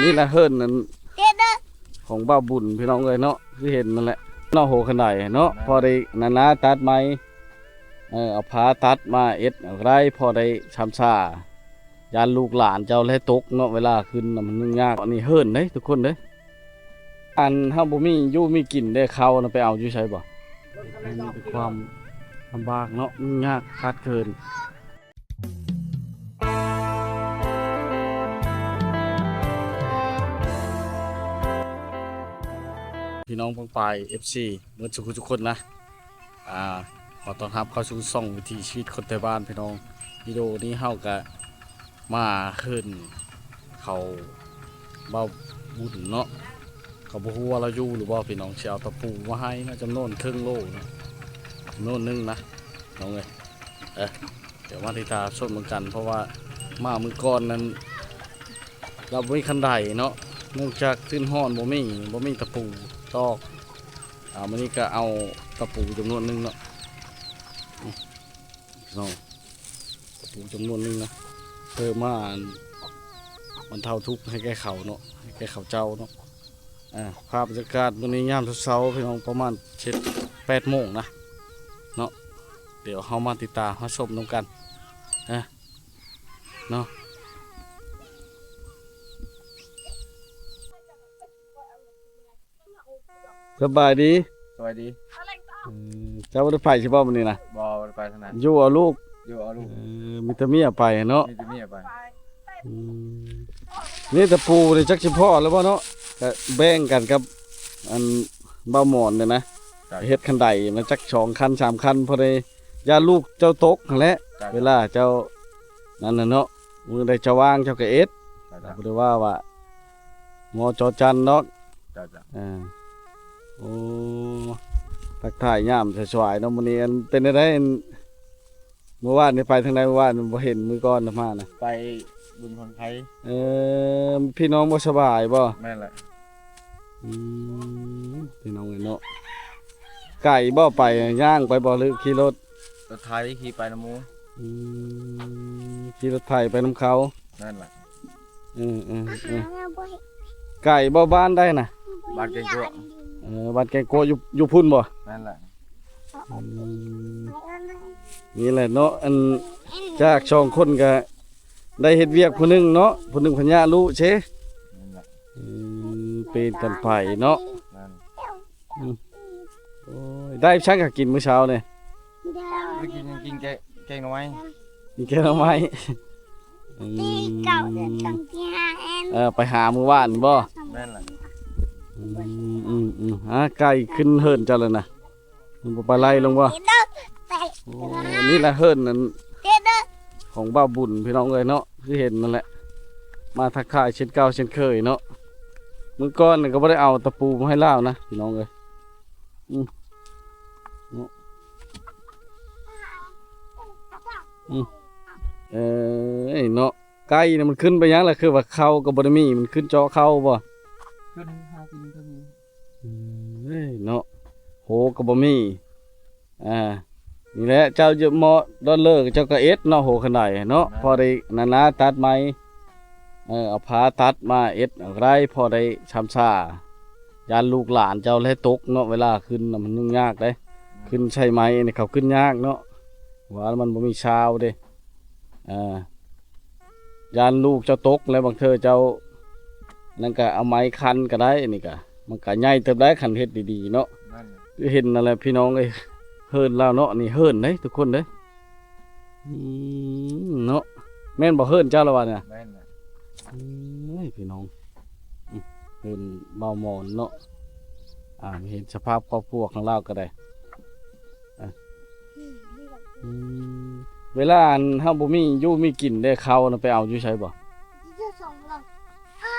นี่นะเฮิรนนั้นของบ้าบุญพี่น้องเลยเนาะที่เห็นนั่นแหละนอกโหขนาดเนาะพอได้นานาตัดไม้เอาผ้าตัดมาเอ็ดอะไรพอได้ชำชายานลูกหลานเจ้าและตกเนาะเวลาขึ้นมันยุ่งยากอันนี้เฮิรนเด้ทุกคนเด้อันห้าบ่มีอยู่มีกินได้เข้านะไปเอาอยู่ใช่บ่มันเป็นความลำบากเนาะยุ่งยากคาดเกินพี่น้องปองปาย FC เหมือนทุกคนนะขอต้อนรับเข้าสู่ช่องวิถีชีวิตคนไทยบ้านพี่น้องวิดีโอนี้เฮาก็มาขึ้นเขาเบาบุญเนาะเขาบ่ฮู้ว่าเราอยู่หรือบ่พี่น้องสิเอาตะปูมาให้นะจำนวนครึ่งโลนะจำนวนนึงนะน้องเอ้ยเดี๋ยวมาติดตามชมกันเพราะว่ามามื้อก่อนนั้นเราบ่มีคันไดเนาะเนื่องจากขึ้นฮ้อนบ่มีตะปูตอกมื้อนี้ก็เอาตะปูจำนวนนึงเนาะน้องตะปูจำนวนนึงนะเพิ่มมามันเท่าทุกให้แก่เขาเนาะให้แก่เขาเจ้าเนาะภาพบรรยากาศวันนี้ยามเช้าพี่น้องประมาณ8 โมงนะเนาะเดี๋ยวเรามาติดตามมาชมน้ำกันเนาะสบายดีสวัสดีเจ้าได้ไปใช่ป่ะวันนี้นะบ่ไปทางนั้นอยู่เอาลูกมีแต่เมียไปเนาะมีแต่เมียไปนี่ตะปูในจักชิพ่อแล้วป่ะเนาะแบ่งกันกับอันบ้าหมอนเนี่ยนะเฮ็ดคันใดมันจัก2 คัน 3 คันพอได้ยาลูกเจ้าตกแหละเวลาเจ้านั่นน่ะเนาะมือได้เจ้าว่างเจ้าก็เอ็ดบ่ได้ว่าหมอจอจันเนาะโอ้ทักทายยามสวยๆเนาะมื้อนี้อันเป็นได้เมื่อวานนี่ไปทางใดเมื่อวานบ่เห็นมื้อก่อนมานะไปบุญคนไทยพี่น้องบ่สบายบ่แม่นแหละพี่น้องเนาะไก่บ่ไปย่างไปบ่หรือขี่รถไทยขี่ไปน้ำมูขี่รถไถไปน้ำเขานั่นแหละไก่บ่บ้านได้น่ะบ้านแกงกัวบ้านแกงกัวอยู่พุ่นบ่นั่นแหละนี่แหละเนาะอันจาก2 คนก็ได้เฮ็ดเวียกผู้นึงเนาะผู้นึงพญาลุเชเป็นกันไปเนาะโอ้ยได้ช่างก็กินมื้อเช้าเนี่ยไปกินแกงหน่อไม้กินแกงหน่อไม้ไปหามื้อวานบ่แม่นแหละไก่ขึ้นเฮิรนเจ้าเลยนะมันบ่ไปไล่ลงบ่นี่แหละเฮิรนนั้นของบ้าบุญพี่น้องเลยเนาะที่เห็นนั่นแหละมาทักทายเช่นเก่าเช่นเคยเนาะมื้อก่อนก็บ่ได้เอาตะปูมาให้ล่าวนะพี่น้องเลยเนาะไก่เนี่ยมันขึ้นไปยังล่ะคือว่าเข้าก็บ่ได้มีมันขึ้นเจาะเข้าบ่ขึ้นหากินก็มีเนาะโหก็บ่มีนี่แหละเจ้าจะเหมาะดอลเลอร์เจ้าก็เอ็ดเนาะโหขนาดเนาะพอได้นาตัดไม้เอาผ้าตัดมาเอ็ดอะไรพอได้ชำชายานลูกหลานเจ้าและตกเนาะเวลาขึ้นมันยุ่งยากเด้ขึ้นใช่ไหมนี่เขาขึ้นยากเนาะว่ามันบ่มีชาวเด้ยานลูกเจ้าตกแล้วบางเธอเจ้านั่นก็เอาไม้คันก็ได้นี่ก็มันก็ใหญ่เติบได้คันเฮ็ดดีๆเนาะเห็นอะไรพี่น้องเอ้ยเฮิรนแล้วเนาะนี่เฮิรนเด้ทุกคนเด้เนาะแม่นบ่เฮิรนเจ้าละว่าเนี่ยแม่นน่ะพี่น้องเฮิรนเบาหมอนเนาะเห็นสภาพครอบครัวของเราก็ได้เวลาเฮาบ่มีอยู่มีกินได้เข้านะไปเอาอยู่ใช่บ่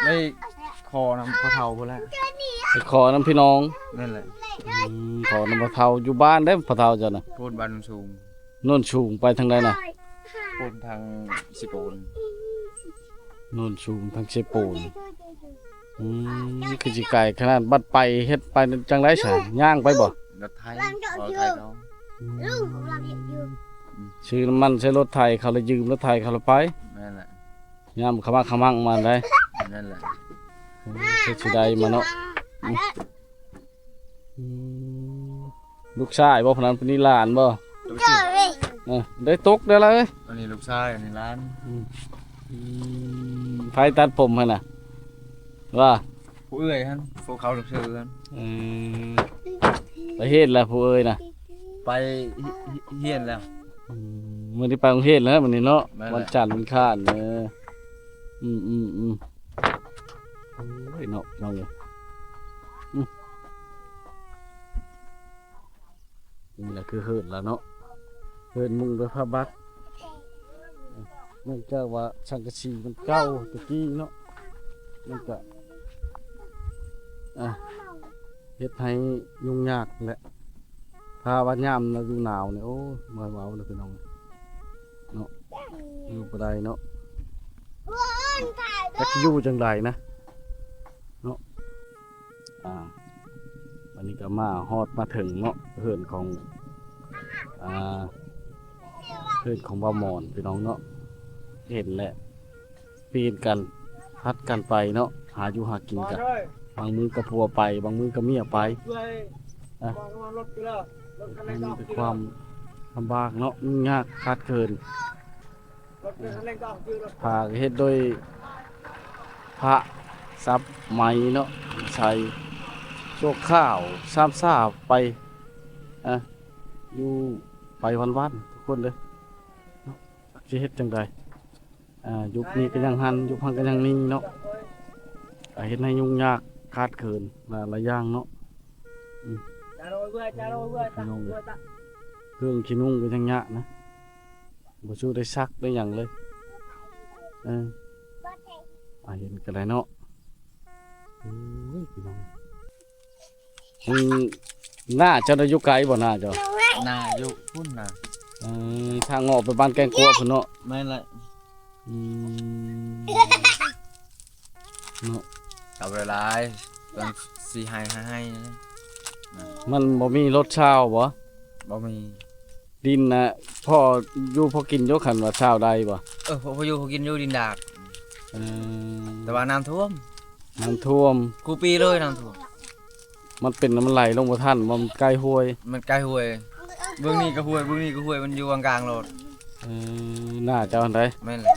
ไม่คอนำพะเทาพุ่นแหละไปขอน้ำพี่น้องนั่นแหละขอน้ำพะเทาอยู่บ้านได้พะเทาจ้ะนะพูนบ้านสูงโน่นสูงไปทางใดน่ะพูนทางสิโปนโน่นสูงทางเชโปนคือสิไก่ขนาดบัดไปเฮ็ดไปจังได๋ซะย่างไปบ่รถไทยเขาชื่อน้ำมันใช้รถไทยเขาเลยยืมรถไทยเขาเลยไปนั่นแหละย่ำขมักมาได้นั่นแหละ เฮ็ดสิได้มาเนาะอืมลูกชายบ่พนันเป็นนี่หลานบ่ได้ตกได้แล้วเอ้ย อันนี้ลูกชายอันนี้ร้าน ไผตัดผมหั่นน่ะว่า ผู้เอื้อยฮั่นพวกเขาลูกเชื่อกัน ไปเฮ็ดแล้วผู้เอ้ยน่ะ ไปเฮียนแล้ว มื้อนี้ไปโรงเรียนแล้วมื้อนี้เนาะ แม่นแหละ วันจันทร์วันค้านอืมโอ้ยเนาะน้องเอ้ยนี่แหละคือเฮิดแล้วเนาะเฮิดมุงด้วยผ้าบักเนื่องจากว่าสังกะสีมันเก่าตะกี้เนาะมันก็เฮ็ดให้ยุ่งยากแหละถ้าว่ายามฤดูหนาวเนี่ยโอ้ยมาเว้าเลยพี่น้องเนาะอยู่บ่ได้เนาะจักอยู่จังไดนะเนาะวันนี้ก็มาฮอดมาถึงเนาะเฮือนของเฮือนของบ่าวหมอนพี่น้องเนาะเห็นแหละปีนกันพัดกันไปเนาะหาอยู่หากินกันบางมือก็พัวไปบางมือก็เมียไปมันมีแต่ความลำบากเนาะยุ่งยากคาดเกินพาเฮ็ดโดยพระซับไหมเนาะใส่โชคข้าวซ้ำซาไปอยู่ไปวันๆทุกคนเลยเนาะสิเฮ็ดจังไดยุคนี้ก็ยังหันยุคพังก็ยังนี่เนาะเฮ็ดให้ยุ่งยากคาดเกินหลายอย่างเนาะเครื่องขี้นุ่งก็ยังยากนะบ่สู้ได้ซักได้หยังเลยเห็นกันได้เนาะโอ้ยพี่น้องหน้าเจ้าได้อยู่ไกลบ่หน้าเจ้า นาอยู่พุ่นน่ะ ทางออกไปบ้านแกงกัวพุ่นเนาะ แม่นแหละ เนาะ เอาเวลาตอนสิให้นะ มันบ่มีรถเช้าบ่ บ่มี ดินน่ะพ่ออยู่พอกินอยู่คันว่าเช้าได้บ่ พออยู่พอกินอยู่ดินดาก แต่ว่าน้ำท่วม น้ำท่วม กูปีเลยน้ำท่วม มันเป็นน้ำไหลลงบ่ทันมันใกล้ห้วย มันใกล้ห้วยเบื้องนี้ก็ห้วยเบื้องนี้ก็ห้วยมันอยู่กลางๆโลด หน้าเจ้าอันใด แม่นแหละ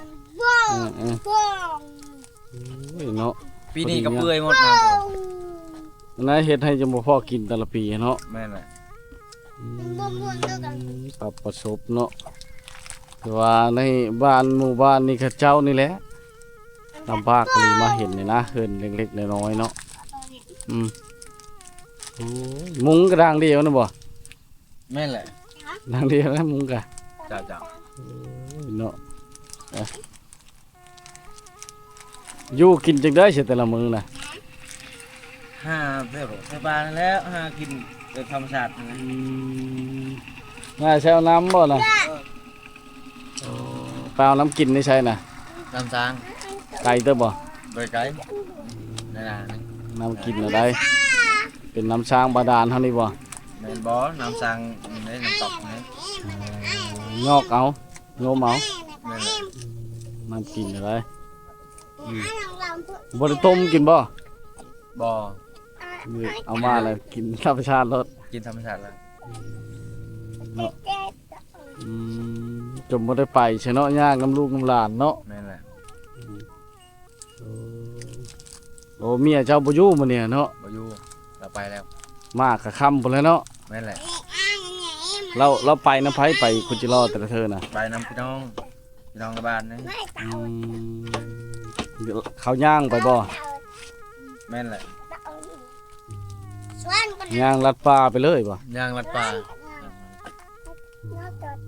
โอ้ยเนาะ ปีนี้ก็เปื่อยหมดน้ำท่วม นายเฮ็ดให้จังบ่พอกินแต่ละปีเนาะ แม่นแหละ ปรับประสบเนาะแต่ว่าในบ้านหมู่บ้านนี่เขาเจ้านี่แหละลำบากเลยมาเห็นนี่นะเฮือนเล็กๆน้อยๆเนาะโอ้ยมุงกระดางเดียวนะบ่ แม่นแหละ ดางเดียวนะมุงกะ จ้า เนาะอยู่กินจังได้เสียแต่ละมื้อน่ะ ห้าเพื่อนบ้านแล้วห้ากินโดยธรรมชาตินะ น่าใช้เอาน้ำบ่น่ะเปล่าน้ำกินนี่ใช่น่ะ น้ำสาง ไก่เด้อบ่ ใบไก่ในนานี่ น้ำกินอะไรเป็นน้ำช้างบาดาลเท่านี้บ่ แม่นบ่น้ำสางในน้ำตกนี่ งอกเอาโงมเอา แม่นแหละ น้ำกินอะไรบ่ได้ต้มกินบ่ บ่ เอามาแล้วกินธรรมชาติรส กินธรรมชาติแล้ว จมบ่ได้ไปใช่เนาะย่างน้ำลูกน้ำหลานเนาะ แม่นแหละ โอ้เมียเจ้าบ่อยู่มื้อนี้เนาะ บ่อยู่เราไปแล้ว มากกะค่ำพุ่นแล้วเนาะ แม่นแหละ เราไปน้ำไผไปคุณจิรอแต่ละเธอน่ะ ไปนำพี่น้องกับบ้านนี่ เดี๋ยวเขาย่างไปบ่ แม่นแหละ ย่างลัดป่าไปเลยบ่ ย่างลัดป่า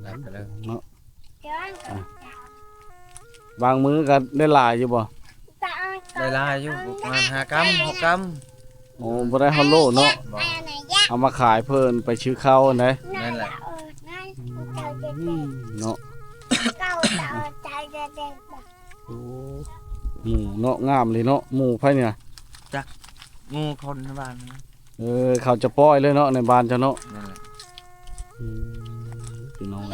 ลัดไปแล้ว เนาะบางมื้อก็ได้หลายอยู่บ่ ได้ลายอยู่ประมาณ5 กรัม 6 กรัม โอ้บ่ได้ฮอลโลเนาะ บ่ เอามาขายเพิ่นไปชื่อข้าวอันใด แม่นแหละ เนาะโอ้หมูเนาะงามเลยเนาะหมูไผเนี่ย งูคนในบ้านนะ เขาจะปล่อยเลยเนาะในบ้านเจ้าเนาะ นั่นแหละ พี่น้อง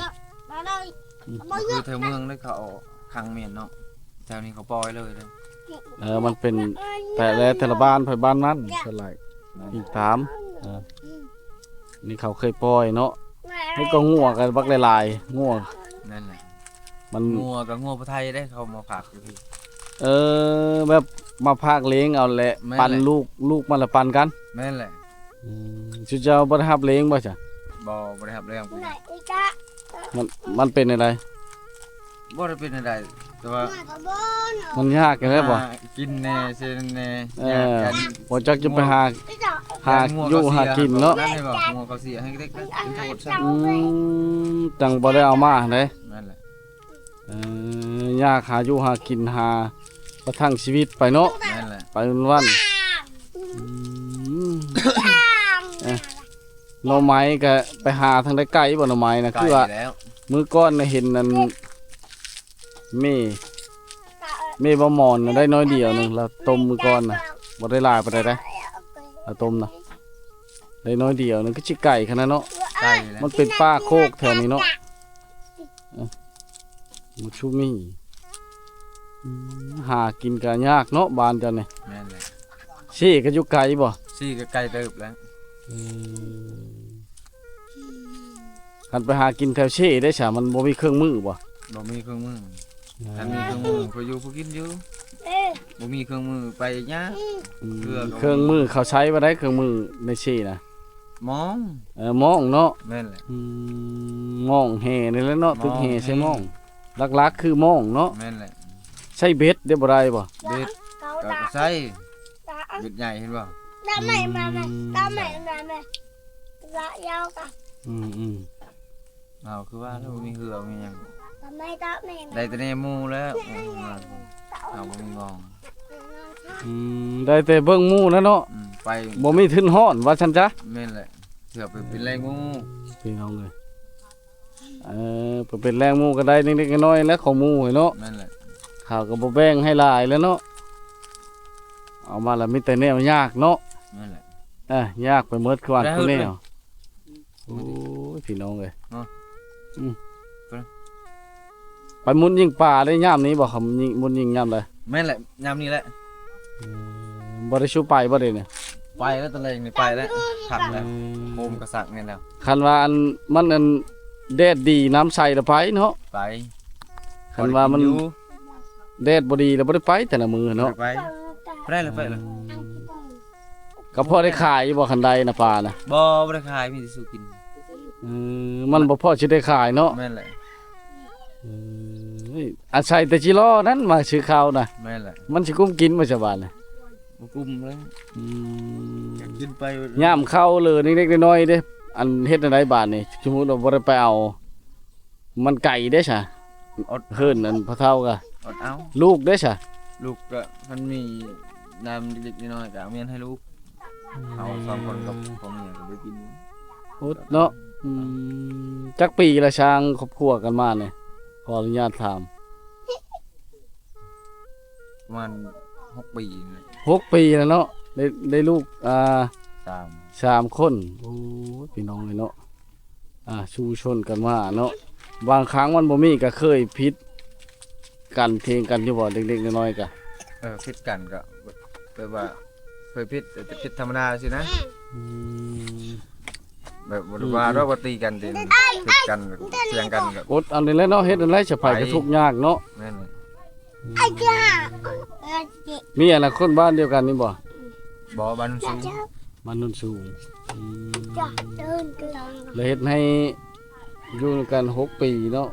คือแถวเมืองได้เขาขังเมียนเนาะ ถวนี้เขาปล่อยเลยเด้อ มันเป็นแต่ละบ้านไปบ้านนั้นเท่าไหร่อีกถามนี่เขาเคยปล่อยเนาะนี่ก็งัวกันบักหลายๆงัว นั่นแหละ มัน งัวกับงัวพระไทยได้เขามาฝากอยู่พี่ แบบมาพากเลี้ยงเอาแหละ แม่น ปัน แหละ ลูกมันละปันกัน แม่นแหละ ชุดเจ้าบ่ได้รับเลี้ยงบ่จ้ะ บ่ได้รับเรื่องกู มันเป็นอะไร บ่ได้เป็นอะไรแต่ว่า มันยากกันแล้วบ่ หากินแน่เซนแน่ เออ ยากกัน บ่จักจะไปหา งัว อยู่ เข หากินเนาะ นั่นให้บอกงัวเขาเสียให้เด็กๆเป็นโทษซะ จังบ่ได้เอามาเด้ นั่นแหละ ยากหาอยู่หากินหาประทังชีวิตไปเนาะ นั่นแหละ ไปวันหน่อไม้ก็ไปหาทางใดไกลบ่หน่อไม้นะคือว่า ไก่แล้ว มื้อก่อนน่ะเห็นนั่นแม่บ่หมอนน่ะได้น้อยเดียวหนึงแล้วต้มมื้อก่อนน่ะบ่ได้หลายปานใดเด้แล้วต้มน่ะได้น้อยเดียวหนึงก็สิไก่ขนาดเนาะ ไก่แล้ว มันเป็นป้าโคกแถวนี้เนาะมันชูมีหากินก็ยากเนาะบ้านเจ้านี่ แม่นแหละ ซี่ก็อยู่ไกลบ่ ซี่ก็ไก่เติบแล้ว คันไปหากินแถวเช่ได้ฉะมันบ่มีเครื่องมือบ่ บ่มีเครื่องมือถ้ามีเครื่องมือก็อยู่ผู้กินอยู่บ่มีเครื่องมือไปยะ เครื่องมือเขาใช้บ่ได้เครื่องมือในเช่นะ มอง มองเนาะ แม่นแหละ มองแห่นี่แหละเนาะ มอง ตึกแห่ใช่มองหลักๆคือมองเนาะ แม่นแหละ ใช้เบ็ดได้บ่ได้บ่ เบ็ดก็ใส่เบ็ดใหญ่เห็นบ่ อืม เอาคือว่าแล้วบ่มีเหือมีหยังได้แต่ในหมู่แล้วเอาบ่มีงอง ได้แต่เบิ่งหมู่นะเนาะ ไป บ่มีทุนฮ้อนว่าซั่นจ้ะ แม่นแหละเถื่อไปเป็นแรงหมู่ พี่น้องเอ้ยเป็นแรงหมู่ก็ได้นิดๆน้อยๆแล้วของหมู่เนาะ แม่นแหละ ข้าวก็บ่แบ่งให้หลายแล้วเนาะเอามาแล้วมีแต่แนวยากเนาะ แม่นแหละ ยากไปหมดคือว่า ได้ คือแน เฮ็ด วโอ้ยพี่น้องเอ้ย เนาะ อืม ไป ไปมุนยิงป่าได้ยามนี้บ่ครับยิงมุนยิงยามใด แม่นแหละยามนี้แหละ บ่ได้ชูไปบ่ได้เนี่ย ไปแล้วตะเลงนี่ไปแล้วขับแล้วโคมกระสักนี่แล้ว คันว่ามันแดดดีน้ำใสละไปเนาะ ไป คันว่ามัน อยู่ แดดบ่ดีแล้วบ่ได้ไปแต่ละมื้อเนาะ ไปได้เลยไปเลย ก็พอได้ขายอยู่บ่คันใดนะปลานะ บ่ได้ขายมีแต่สู้กิน มันบ่พอสิได้ขายเนาะ แม่นแหละ อาศัยแต่จิรอนั้นมาซื้อข้าวนะ แม่นแหละ มันสิกุ้มกินบ่ซะบาดน่ะ บ่กุมเลยอยากกินไป ยามเข้าเลยเล็กๆน้อยๆเด้อันเฮ็ดจังไดบาดนี่สมมุติว่าบ่ได้ไปเอา มันไก่เด้ซะ อด เฮิ่นอันพะเฒ่าก็ อดเอา ลูกเด้ซะ ลูกก็มันมีน้ำเล็กๆน้อยๆก็เอาเมียนให้ลูกเอาสองคนกับพ่อเมียก็ไปกิน โอดเนาะจักปีละช้างครอบครัวกันมาเนี่ยขออนุญาตถาม ประมาณ6 ปีนี่แหละ 6 ปีแล้วเนาะได้ลูกตาม 3 คนโอ้ยพี่น้องเลยเนาะชูชนกันมาเนาะบางครั้งมันบ่มีก็เคยพิษกันเทงกันอยู่บ่เล็กๆน้อยๆก็ พิษกันก็แปลว่าเคยพิษแต่พิษธรรมดาสินะแบบบ่ได้ว่าเราบ่ตีกันติพิษกันเถียงกันก็ อดอันนี้แหละเนาะเฮ็ดอันไรจะไปก็ทุกข์ยากเนาะ แม่นเลย มีอะไรคนบ้านเดียวกันนี่บ่ บ่บ้านสูง บ้านโนนสูงแล้วเฮ็ดให้อยู่กัน6 ปีเนาะ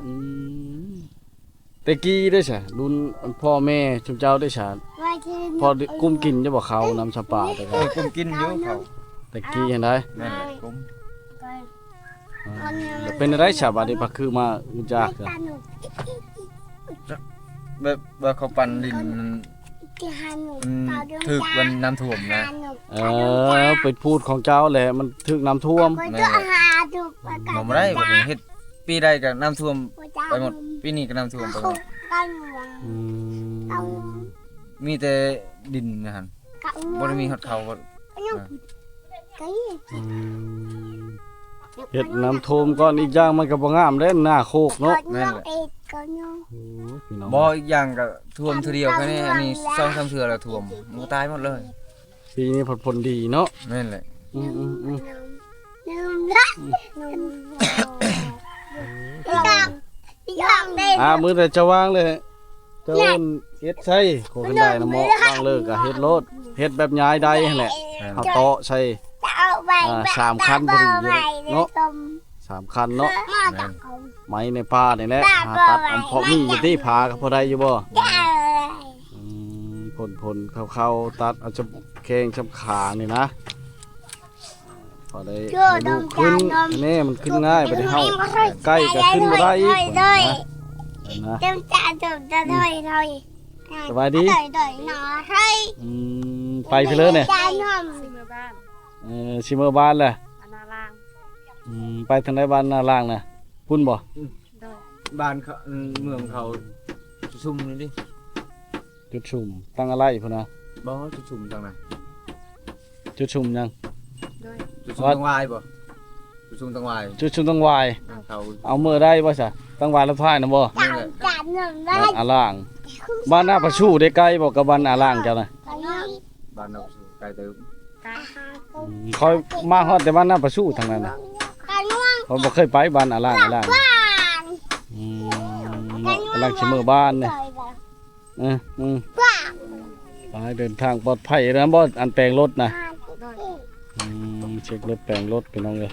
แต่กี้ได้ซะรุ่นพ่อแม่ชุมเจ้าได้ซะพอได้กุ้มกินจะบ่เขาน้ำสปาแต่ก็ กุมกินอยู่เขา แต่กี้เห็นได้ แม่นเลยกุม แล้วเป็นอะไรฉบับนี้ปะคือมาอุจากจ้ะ แบบเขาปั่นดินมันถึกมันน้ำท่วมนะ เป็นพูดของเจ้าแหละมันถึกน้ำท่วม บ่ได้บัดนี้เฮ็ดปีใดก็น้ำท่วมไปหมดปีนี้ก็น้ำท่วมไปหมดมีแต่ดินนะฮะบ่ได้มีฮอดเขาบ่ เฮ็ดน้ำท่วมก่อนอีกอย่างมันก็บ่งามเด้หน้าโคกเนาะ แม่นแหละ โอ้พี่น้อง บ่อีกอย่างก็ท่วมเทื่อเดียวแค่นี้อันนี้2-3เทื่อแล้วท่วมมันก็ตายหมดเลย ปีนี้ผลดีเนาะ แม่นแหละ อืม มื้อแต่จะวางเลยเจ้าเอิ้นเฮ็ดใช่โคกันได้นะเหมาะวางเลิกก็เฮ็ดโลดเฮ็ดแบบย้ายได้นั่นแหละเฮาเตาะใช่3คันพอดีอยู่เนาะ3คันเนาะ แม่น ไม้ในป่านี่แหละหาตัดเอาเพาะมีอยู่ที่ผาก็พอได้อยู่บ่ผลเข้าๆตัดเอาจมูกแข้งจำขานี่นะพอได้ให้ลูกขึ้นนี่มันขึ้นง่ายไปได้เฮาใกล้ก็ขึ้นบ่ได้อีกนะ สบายดีไปพี่เลยเนี่ย สิเมื่อบ้าน ชิเมอร์บ้านแหละ อนาล่าง ไปทางใดบ้านหน้าล่างน่ะพุ่นบ่ โดย บ้านเขาเมืองเขาชุ่มนี่ดิ จุดชุมตั้งอะไรพุ่นนะ บ่ชุ่มจังได๋ จุดชุมยัง โดย ชุ่มตังวายบ่ชุ่มตังวาย จุดชุมตั้งวาย เขา เอามือได้บ่ซะตั้งวายแล้วพายนะบ่ นี่แหละ บ้านอาล่างบ้านหน้าประชูได้ใกล้บ่กับบ้านอาล่างเจ้าน่ะ บ้านเราไกลเติม กาย คอยมาฮอดแต่บ้านหน้าประชูทางนั้นน่ะผมบ่เคยไปบ้านอาล่างเนาะกำลังชิเมอร์บ้านเนี่ยไปเดินทางปลอดภัยนะบ่อันแปลงรถนะ โดย เช็ครถแปลงรถพี่น้องเลย